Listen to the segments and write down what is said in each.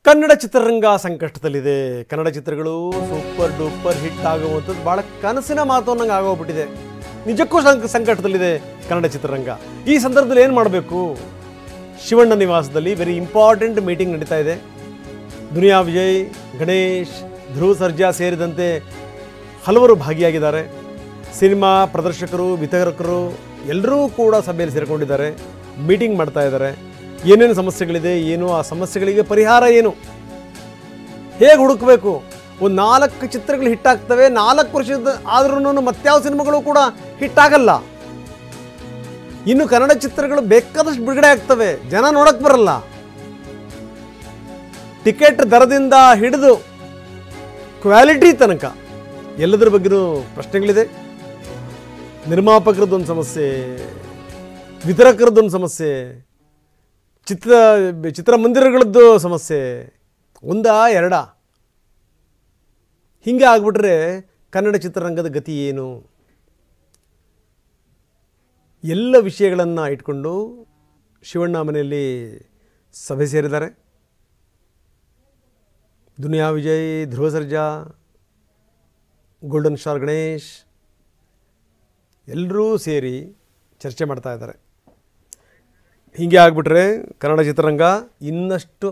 ಕನ್ನಡ ಚಿತ್ರರಂಗ ಸಂಕಷ್ಟದಲ್ಲಿದೆ. ಕನ್ನಡ ಚಿತ್ರಗಳು super duper hit ಆಗುವಂಥದ್ದು ಭಾಳ ಕನಸಿನ ಮಾತು ಅನ್ನಂಗೆ ಆಗೋಗ್ಬಿಟ್ಟಿದೆ. ನಿಜಕ್ಕೂ ಸಂಕಷ್ಟದಲ್ಲಿದೆ ಕನ್ನಡ ಚಿತ್ರರಂಗ. ಈ ಸಂದರ್ಭದಲ್ಲಿ ಏನು ಮಾಡಬೇಕು? ಶಿವಣ್ಣ ನಿವಾಸದಲ್ಲಿ ವೆರಿ ಇಂಪಾರ್ಟೆಂಟ್ ಮೀಟಿಂಗ್ ನಡೀತಾ ಇದೆ. ದುನಿಯಾ ವಿಜಯ್, ಗಣೇಶ್, ಧ್ರುವ ಸರ್ಜಾ ಸೇರಿದಂತೆ ಹಲವರು ಭಾಗಿಯಾಗಿದ್ದಾರೆ. ಸಿನಿಮಾ ಪ್ರದರ್ಶಕರು, ವಿತರಕರು ಎಲ್ಲರೂ ಕೂಡ ಸಭೆಯಲ್ಲಿ ಸೇರಿಕೊಂಡಿದ್ದಾರೆ, ಮೀಟಿಂಗ್ ಮಾಡ್ತಾ ಇದ್ದಾರೆ. ಏನೇನು ಸಮಸ್ಯೆಗಳಿದೆ, ಏನು ಆ ಸಮಸ್ಯೆಗಳಿಗೆ ಪರಿಹಾರ ಏನು, ಹೇಗೆ ಹುಡುಕಬೇಕು. ಒಂದು 4 ಚಿತ್ರಗಳು ಹಿಟ್ಟಾಗ್ತವೆ, 4 ವರ್ಷದ ಆದ್ರೂ ಮತ್ಯಾವ ಸಿನಿಮಾಗಳು ಕೂಡ ಹಿಟ್ಟಾಗಲ್ಲ. ಇನ್ನು ಕನ್ನಡ ಚಿತ್ರಗಳು ಬೇಕಾದಷ್ಟು ಬಿಡುಗಡೆ ಆಗ್ತವೆ, ಜನ ನೋಡಕ್ಕೆ ಬರಲ್ಲ. ಟಿಕೆಟ್ ದರದಿಂದ ಹಿಡಿದು ಕ್ವಾಲಿಟಿ ತನಕ ಎಲ್ಲದರ ಬಗ್ಗೆನೂ ಪ್ರಶ್ನೆಗಳಿದೆ. ನಿರ್ಮಾಪಕರದ್ದೊಂದು ಸಮಸ್ಯೆ, ವಿತರಕರದ್ದೊಂದು ಸಮಸ್ಯೆ, ಚಿತ್ರಮಂದಿರಗಳದ್ದು ಸಮಸ್ಯೆ, ಒಂದಾ ಎರಡಾ? ಹಿಂಗೆ ಆಗ್ಬಿಟ್ರೆ ಕನ್ನಡ ಚಿತ್ರರಂಗದ ಗತಿ ಏನು? ಎಲ್ಲ ವಿಷಯಗಳನ್ನು ಇಟ್ಕೊಂಡು ಶಿವಣ್ಣ ಮನೆಯಲ್ಲಿ ಸಭೆ ಸೇರಿದ್ದಾರೆ. ದುನಿಯಾ ವಿಜಯ್, ಧ್ರುವ ಸರ್ಜಾ, ಗೋಲ್ಡನ್ ಸ್ಟಾರ್ ಗಣೇಶ್ ಎಲ್ಲರೂ ಸೇರಿ ಚರ್ಚೆ ಮಾಡ್ತಾ ಇದ್ದಾರೆ. ಹೀಗೆ ಆಗಿಬಿಟ್ರೆ ಕನ್ನಡ ಚಿತ್ರರಂಗ ಇನ್ನಷ್ಟು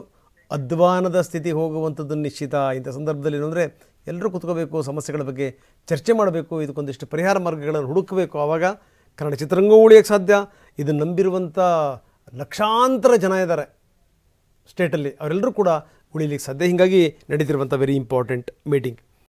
ಅಧ್ವಾನದ ಸ್ಥಿತಿ ಹೋಗುವಂಥದ್ದು ನಿಶ್ಚಿತ. ಇಂಥ ಸಂದರ್ಭದಲ್ಲಿ ಏನಂದರೆ ಎಲ್ಲರೂ ಕೂತ್ಕೋಬೇಕು, ಸಮಸ್ಯೆಗಳ ಬಗ್ಗೆ ಚರ್ಚೆ ಮಾಡಬೇಕು, ಇದಕ್ಕೊಂದಿಷ್ಟು ಪರಿಹಾರ ಮಾರ್ಗಗಳನ್ನು ಹುಡುಕಬೇಕು. ಆವಾಗ ಕನ್ನಡ ಚಿತ್ರರಂಗ ಉಳಿಯೋಕ್ಕೆ ಸಾಧ್ಯ. ಇದನ್ನು ನಂಬಿರುವಂಥ ಲಕ್ಷಾಂತರ ಜನ ಇದ್ದಾರೆ ಸ್ಟೇಟಲ್ಲಿ, ಅವರೆಲ್ಲರೂ ಕೂಡ ಉಳಿಲಿಕ್ಕೆ ಸಾಧ್ಯ. ಹೀಗಾಗಿ ನಡೀತಿರುವಂಥ ವೆರಿ ಇಂಪಾರ್ಟೆಂಟ್ ಮೀಟಿಂಗ್.